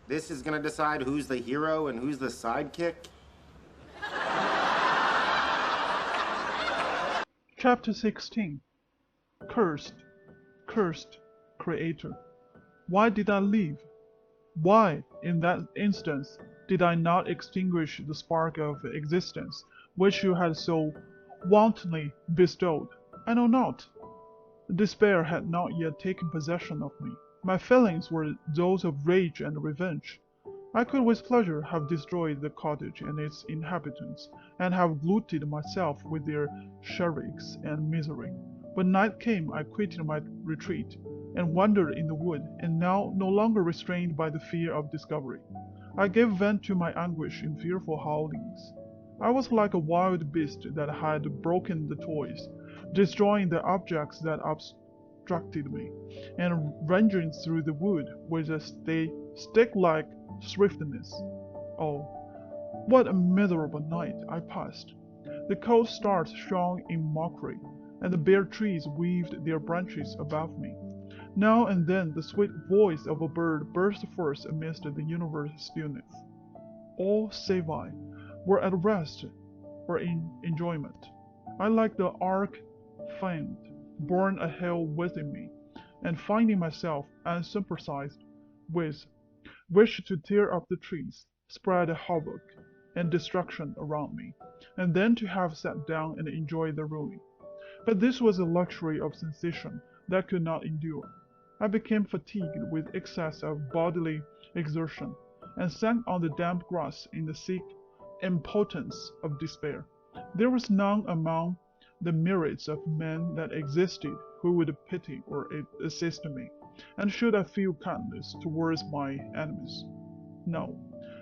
This is gonna decide who's the hero and who's the sidekick? Chapter 16. Cursed, cursed Creator. Why did I leave? Why, in that instance, did I not extinguish the spark of existence which you had so wantonly bestowed? I know not. Despair had not yet taken possession of me. My feelings were those of rage and revenge. I could with pleasure have destroyed the cottage and its inhabitants, and have glutted myself with their shrieks and misery. When night came, I quitted my retreat, and wandered in the wood, and now no longer restrained by the fear of discovery. I gave vent to my anguish in fearful howlings. I was like a wild beast that had broken the toys, destroying the objects that obstructed me, and ranging through the wood with a stick-like swiftness. Oh, what a miserable night I passed! The cold stars shone in mockery, and the bare trees waved their branches above me. Now and then the sweet voice of a bird burst forth amidst the universal stillness. All save I were at rest or in enjoyment. I, like the arch-fiend, born a hell within me, and finding myself unsympathized with, wished to tear up the trees, spread havoc and destruction around me, and then to have sat down and enjoyed the ruin. But this was a luxury of sensation that could not endure. I became fatigued with excess of bodily exertion, and sank on the damp grass in the sick impotence of despair. There was none among the myriads of men that existed who would pity or assist me, and should I feel kindness towards my enemies. No.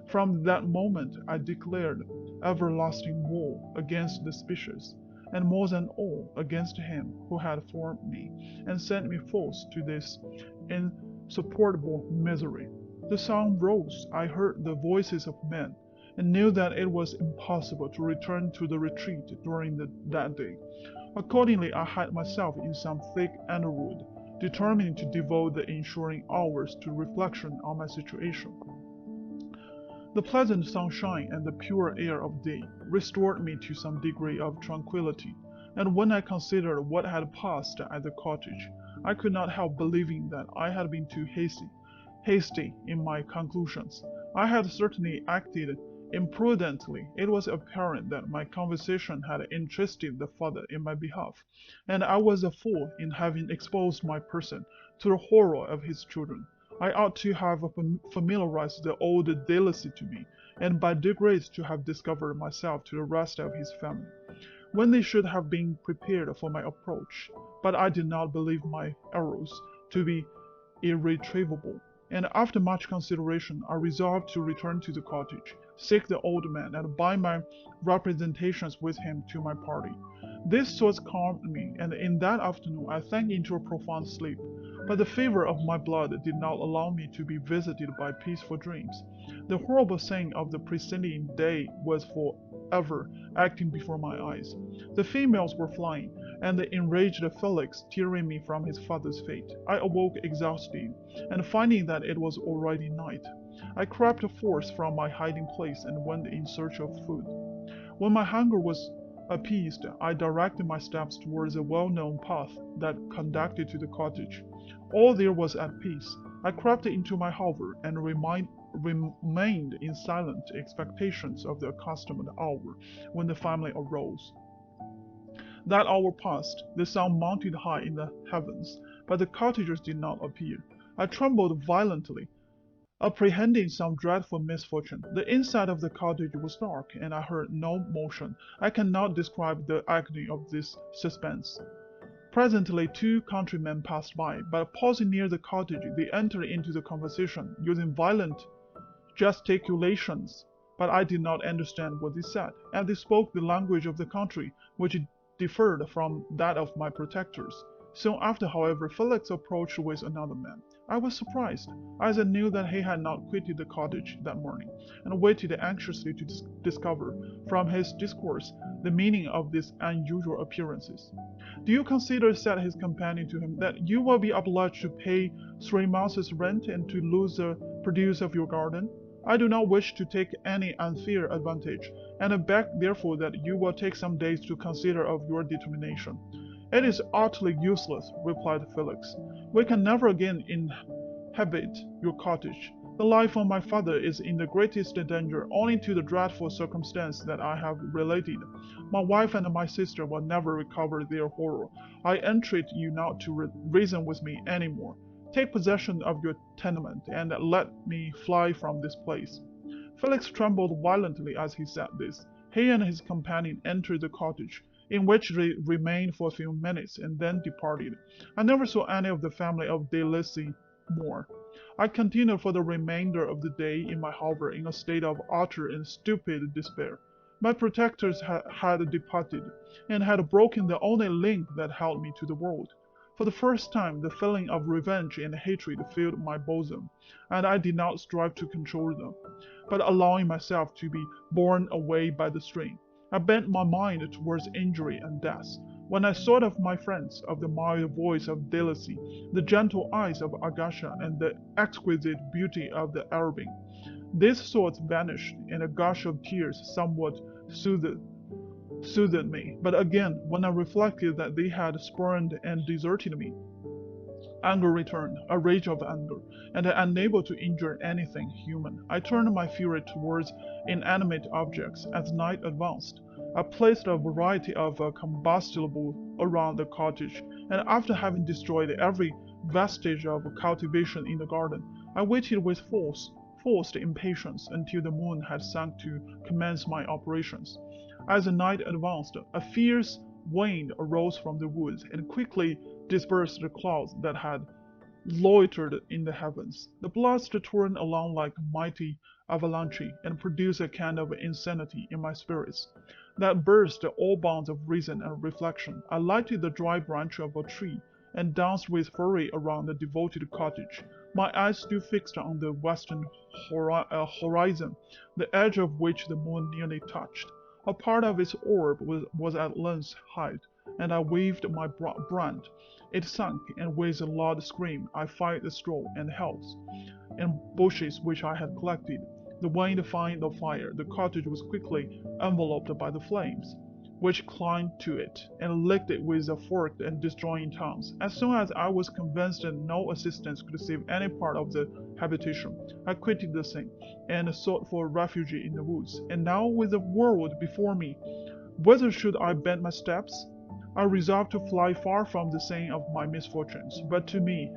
From that moment I declared everlasting war against the species, and more than all against him who had formed me, and sent me forth to this insupportable misery. The sun rose, I heard the voices of men, and knew that it was impossible to return to the retreat during that day. Accordingly, I hid myself in some thick underwood, determined to devote the ensuing hours to reflection on my situation. The pleasant sunshine and the pure air of day restored me to some degree of tranquillity, and when I considered what had passed at the cottage, I could not help believing that I had been too hasty in my conclusions. I had certainly acted imprudently. It was apparent that my conversation had interested the father in my behalf, and I was a fool in having exposed my person to the horror of his children. I ought to have familiarized the old delicacy to me, and by degrees to have discovered myself to the rest of his family, when they should have been prepared for my approach. But I did not believe my errors to be irretrievable, and after much consideration I resolved to return to the cottage, seek the old man, and bind my representations with him to my party. This thought calmed me, and in that afternoon I sank into a profound sleep. But the fever of my blood did not allow me to be visited by peaceful dreams. The horrible scene of the preceding day was for ever acting before my eyes. The females were flying, and the enraged Felix tearing me from his father's fate. I awoke exhausted, and finding that it was already night, I crept forth from my hiding place and went in search of food. When my hunger was appeased, I directed my steps towards a well-known path that conducted to the cottage. All there was at peace. I crept into my hovel and remained in silent expectations of the accustomed hour when the family arose. That hour passed, the sun mounted high in the heavens, but the cottagers did not appear. I trembled violently, apprehending some dreadful misfortune. The inside of the cottage was dark, and I heard no motion. I cannot describe the agony of this suspense. Presently two countrymen passed by, but pausing near the cottage, they entered into the conversation, using violent gesticulations, but I did not understand what they said, and they spoke the language of the country, which differed from that of my protectors. Soon after, however, Felix approached with another man. I was surprised, as I knew that he had not quitted the cottage that morning, and waited anxiously to discover, from his discourse, the meaning of these unusual appearances. "Do you consider," said his companion to him, "that you will be obliged to pay 3 months' rent and to lose the produce of your garden? I do not wish to take any unfair advantage, and I beg therefore that you will take some days to consider of your determination. It is utterly useless, replied Felix. We can never again inhabit your cottage. The life of my father is in the greatest danger owing to the dreadful circumstance that I have related. My wife and my sister will never recover their horror. I entreat you not to reason with me any more. Take possession of your tenement, and let me fly from this place. Felix trembled violently as he said this. He and his companion entered the cottage, in which they remained for a few minutes and then departed. I never saw any of the family of de Lacey more. I continued for the remainder of the day in my hovel in a state of utter and stupid despair. My protectors had departed, and had broken the only link that held me to the world. For the first time, the feeling of revenge and hatred filled my bosom, and I did not strive to control them, but allowing myself to be borne away by the stream, I bent my mind towards injury and death. When I thought of my friends, of the mild voice of Delacy, the gentle eyes of Agasha, and the exquisite beauty of the Arabian, these thoughts vanished, and a gush of tears somewhat soothed me. But again, when I reflected that they had spurned and deserted me, anger returned, a rage of anger, and unable to injure anything human, I turned my fury towards inanimate objects. As night advanced, I placed a variety of combustibles around the cottage, and after having destroyed every vestige of cultivation in the garden, I waited with forced impatience until the moon had sunk to commence my operations. As the night advanced, a fierce wind arose from the woods and quickly dispersed the clouds that had loitered in the heavens. The blast tore along like a mighty avalanche, and produced a kind of insanity in my spirits that burst all bounds of reason and reflection. I lighted the dry branch of a tree, and danced with fury around the devoted cottage, my eyes still fixed on the western horizon, the edge of which the moon nearly touched. A part of its orb was at length hid, and I waved my brand. It sank, and with a loud scream I fired the straw and heaths and bushes which I had collected. The wind fanned the fire. The cottage was quickly enveloped by the flames, which clung to it and licked it with their forked and destroying tongues. As soon as I was convinced that no assistance could save any part of the habitation, I quitted the scene, and sought for refuge in the woods. And now, with the world before me, whither should I bend my steps? I resolved to fly far from the scene of my misfortunes, but to me,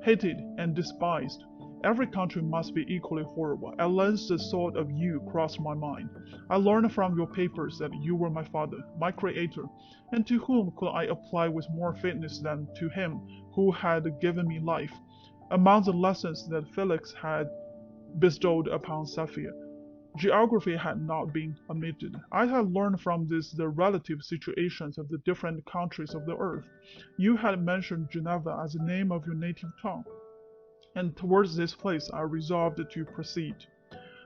hated and despised. Every country must be equally horrible. At length the thought of you crossed my mind. I learned from your papers that you were my father, my creator, and to whom could I apply with more fitness than to him who had given me life? Among the lessons that Felix had bestowed upon Sophia, geography had not been omitted. I had learned from this the relative situations of the different countries of the earth. You had mentioned Geneva as the name of your native town, and towards this place I resolved to proceed.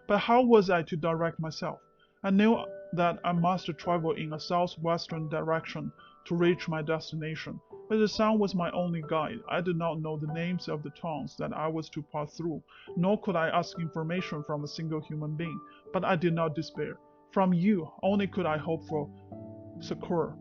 But how was I to direct myself? I knew that I must travel in a southwestern direction to reach my destination, but the sun was my only guide. I did not know the names of the towns that I was to pass through, nor could I ask information from a single human being, but I did not despair. From you only could I hope for succor.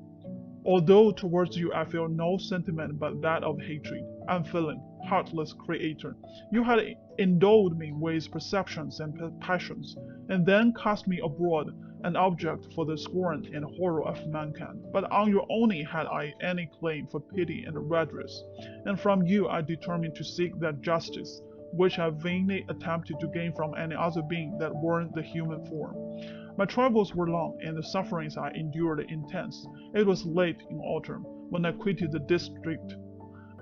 Although towards you I feel no sentiment but that of hatred, unfeeling, heartless creator. You had endowed me with perceptions and passions, and then cast me abroad, an object for the scorn and horror of mankind. But on you only had I any claim for pity and redress, and from you I determined to seek that justice which I vainly attempted to gain from any other being that wore the human form. My travels were long, and the sufferings I endured intense. It was late in autumn when I quitted the district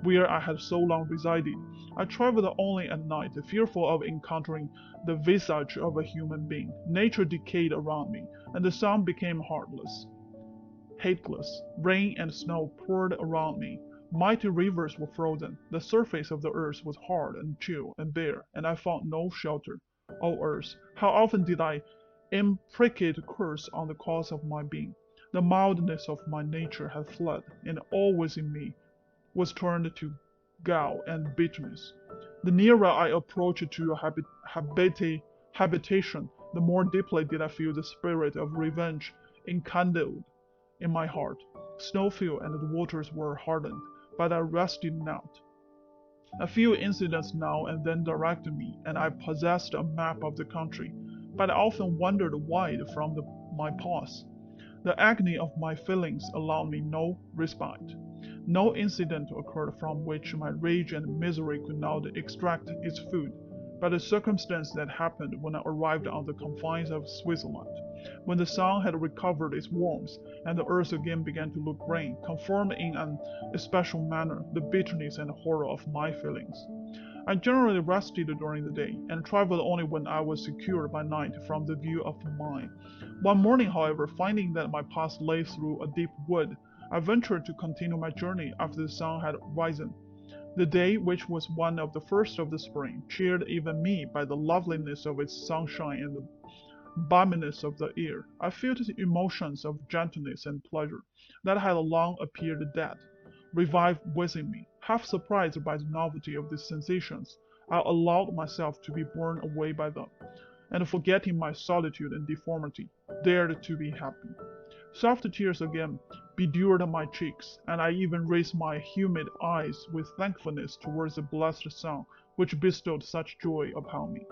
where I had so long resided. I traveled only at night, fearful of encountering the visage of a human being. Nature decayed around me, and the sun became heartless, hateless. Rain and snow poured around me. Mighty rivers were frozen. The surface of the earth was hard and chill and bare, and I found no shelter. O earth, how often did I imprecate curse on the cause of my being? The mildness of my nature had fled, and all within me was turned to gall and bitterness. The nearer I approached to a habitation, the more deeply did I feel the spirit of revenge enkindled in my heart. Snow fell and the waters were hardened, but I rested not. A few incidents now and then directed me, and I possessed a map of the country, but I often wandered wide from my pause. The agony of my feelings allowed me no respite. No incident occurred from which my rage and misery could not extract its food, but the circumstance that happened when I arrived on the confines of Switzerland, when the sun had recovered its warmth, and the earth again began to look green, confirmed in an especial manner the bitterness and horror of my feelings. I generally rested during the day, and traveled only when I was secured by night from the view of the mine. One morning, however, finding that my path lay through a deep wood, I ventured to continue my journey after the sun had risen. The day, which was one of the first of the spring, cheered even me by the loveliness of its sunshine and the balminess of the air. I felt the emotions of gentleness and pleasure that had long appeared dead, revive within me. Half surprised by the novelty of these sensations, I allowed myself to be borne away by them, and forgetting my solitude and deformity, dared to be happy. Soft tears again bedewed my cheeks, and I even raised my humid eyes with thankfulness towards the blessed sun which bestowed such joy upon me.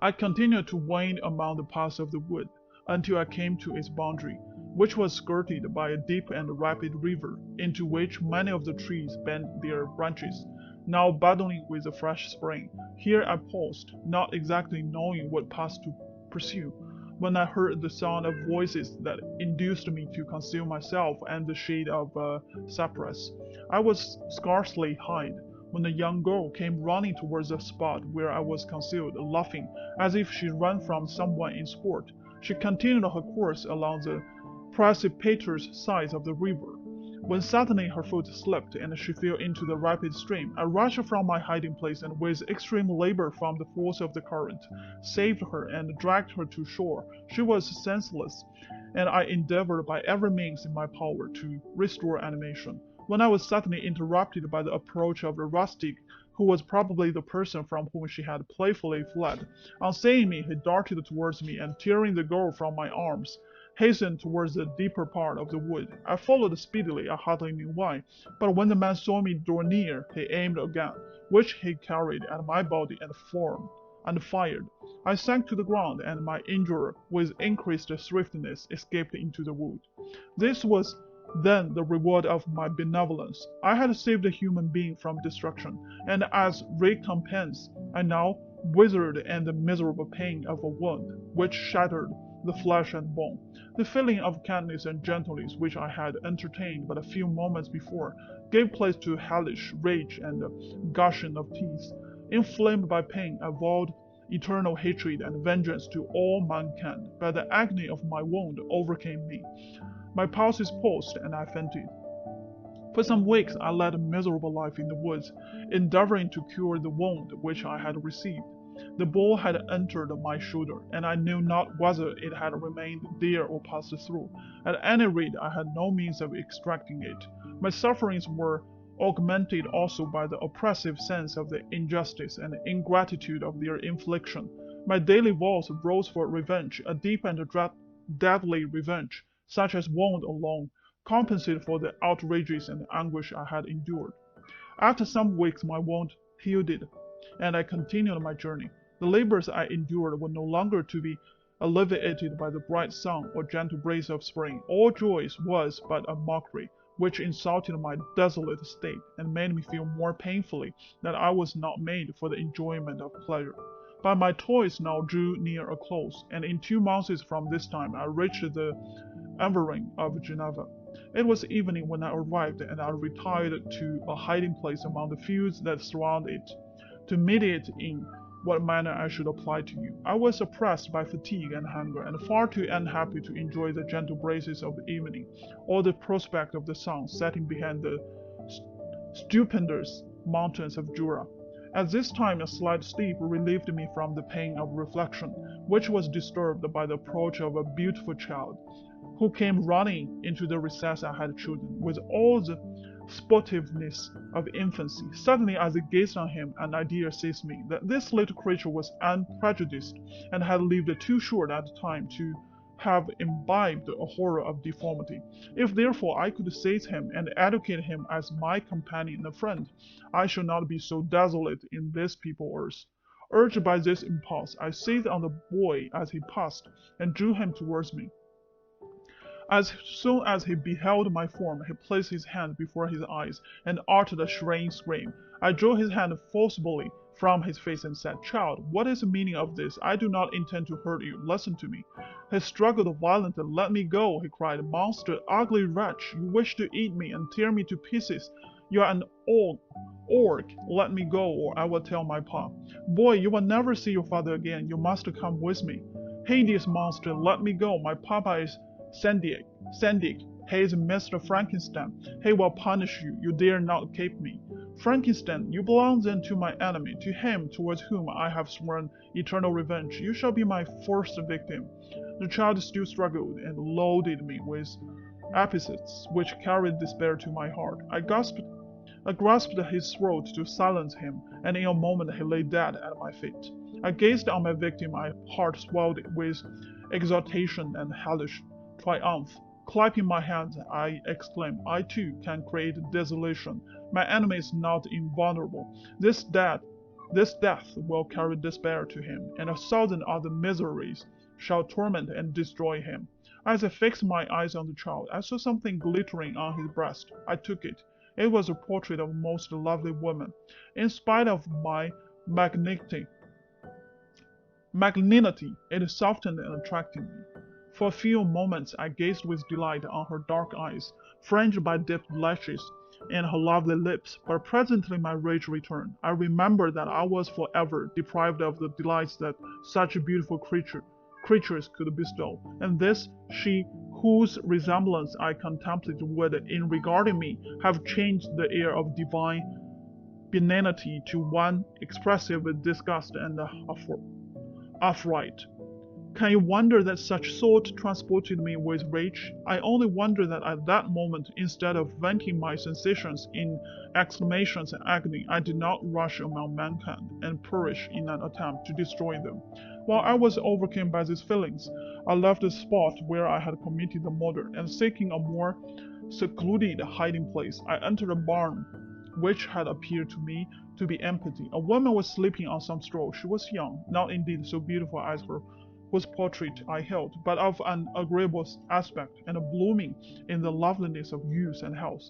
I continued to wind among the paths of the wood until I came to its boundary, which was skirted by a deep and rapid river, into which many of the trees bent their branches, now bubbling with a fresh spring. Here I paused, not exactly knowing what path to pursue, when I heard the sound of voices that induced me to conceal myself under the shade of a cypress. I was scarcely hid when a young girl came running towards the spot where I was concealed, laughing as if she ran from someone in sport. She continued her course along the precipitous sides of the river, when suddenly her foot slipped and she fell into the rapid stream. I rushed from my hiding place and with extreme labor from the force of the current, saved her and dragged her to shore. She was senseless, and I endeavored by every means in my power to restore animation, when I was suddenly interrupted by the approach of a rustic who was probably the person from whom she had playfully fled. On seeing me, he darted towards me, and tearing the girl from my arms, hastened towards the deeper part of the wood. I followed speedily, I hardly knew why, but when the man saw me draw near, he aimed a gun, which he carried at my body and form, and fired. I sank to the ground, and my injurer, with increased swiftness, escaped into the wood. This was then the reward of my benevolence. I had saved a human being from destruction, and as recompense, I now withered in the miserable pain of a wound which shattered the flesh and bone. The feeling of kindness and gentleness which I had entertained but a few moments before gave place to hellish rage and the gushing of tears. Inflamed by pain, I vowed eternal hatred and vengeance to all mankind, but the agony of my wound overcame me. My pulses paused, and I fainted. For some weeks I led a miserable life in the woods, endeavoring to cure the wound which I had received. The ball had entered my shoulder, and I knew not whether it had remained there or passed through. At any rate, I had no means of extracting it. My sufferings were augmented also by the oppressive sense of the injustice and ingratitude of their infliction. My daily vows rose for revenge, a deep and deadly revenge, such as wound alone compensated for the outrages and anguish I had endured. After some weeks my wound healed, and I continued my journey. The labors I endured were no longer to be alleviated by the bright sun or gentle breeze of spring. All joys was but a mockery, which insulted my desolate state, and made me feel more painfully that I was not made for the enjoyment of pleasure. But my toils now drew near a close, and in 2 months from this time I reached the environs of Geneva. It was evening when I arrived, and I retired to a hiding place among the fields that surround it, to meditate in what manner I should apply to you. I was oppressed by fatigue and hunger, and far too unhappy to enjoy the gentle breezes of the evening, or the prospect of the sun setting behind the stupendous mountains of Jura. At this time a slight sleep relieved me from the pain of reflection, which was disturbed by the approach of a beautiful child, who came running into the recess I had chosen, with all the sportiveness of infancy. Suddenly, as I gazed on him, an idea seized me that this little creature was unprejudiced and had lived too short a time to have imbibed a horror of deformity. If therefore I could seize him and educate him as my companion and friend, I should not be so desolate in this people earth. Urged by this impulse, I seized on the boy as he passed and drew him towards me. As soon as he beheld my form, he placed his hand before his eyes and uttered a shrilling scream. I drew his hand forcibly from his face and said, "Child, what is the meaning of this? I do not intend to hurt you. Listen to me." He struggled violently. "Let me go," he cried. "Monster, ugly wretch, you wish to eat me and tear me to pieces. You are an orc. Let me go, or I will tell my pa. Boy, you will never see your father again. You must come with me." "Hideous monster, let me go. My papa is Sandic. He is Mr. Frankenstein. He will punish you. You dare not keep me." "Frankenstein, you belong then to my enemy, to him towards whom I have sworn eternal revenge. You shall be my first victim." The child still struggled and loaded me with epithets which carried despair to my heart. I grasped his throat to silence him, and in a moment he lay dead at my feet. I gazed on my victim, my heart swelled with exultation and hellish triumph. Clapping my hands, I exclaimed, "I too can create desolation. My enemy is not invulnerable. This death will carry despair to him, and 1,000 other miseries shall torment and destroy him." As I fixed my eyes on the child, I saw something glittering on his breast. I took it. It was a portrait of a most lovely woman. In spite of my magnanimity, it softened and attracted me. For a few moments I gazed with delight on her dark eyes, fringed by deep lashes, and her lovely lips, but presently my rage returned. I remembered that I was forever deprived of the delights that such beautiful creatures could bestow, and this she whose resemblance I contemplated would, in regarding me, have changed the air of divine benignity to one expressive of disgust and affright. Can you wonder that such thought transported me with rage? I only wonder that at that moment, instead of venting my sensations in exclamations and agony, I did not rush among mankind and perish in an attempt to destroy them. While I was overcome by these feelings, I left the spot where I had committed the murder, and seeking a more secluded hiding place, I entered a barn which had appeared to me to be empty. A woman was sleeping on some straw. She was young, not indeed so beautiful as her whose portrait I held, but of an agreeable aspect, and blooming in the loveliness of youth and health.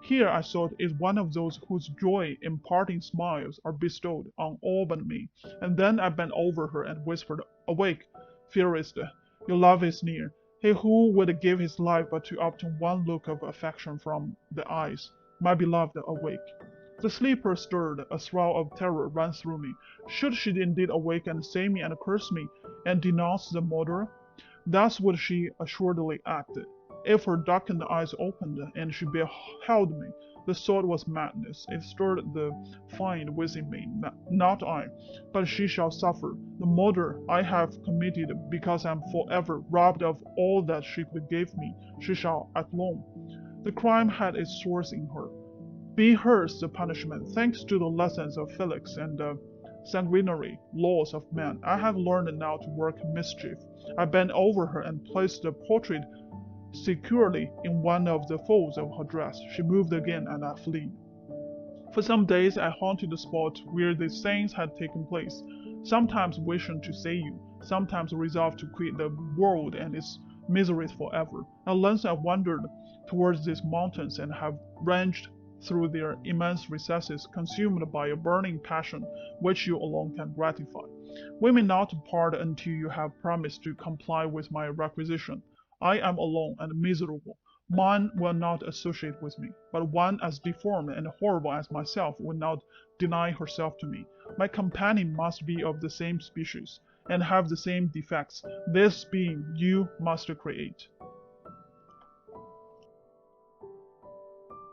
Here, I thought, is one of those whose joy imparting smiles are bestowed on all but me, and then I bent over her and whispered, "Awake, fairest, your love is near." He who would give his life but to obtain one look of affection from the eyes, my beloved, awake. The sleeper stirred, a thrill of terror ran through me. Should she indeed awake and see me and curse me, and denounce the murderer? Thus would she assuredly act. If her darkened eyes opened, and she beheld me, the thought was madness. It stirred the fiend within me, not I, but she shall suffer. The murder I have committed, because I am forever robbed of all that she could give me, she shall atone. The crime had its source in her. Be hers the punishment. Thanks to the lessons of Felix and the sanguinary laws of man, I have learned now to work mischief. I bent over her and placed the portrait securely in one of the folds of her dress. She moved again, and I fled. For some days I haunted the spot where these things had taken place, sometimes wishing to see you, sometimes resolved to quit the world and its miseries forever. At length I wandered towards these mountains and have ranged through their immense recesses, consumed by a burning passion which you alone can gratify. We may not part until you have promised to comply with my requisition. I am alone and miserable. Mine will not associate with me, but one as deformed and horrible as myself will not deny herself to me. My companion must be of the same species, and have the same defects. This being you must create.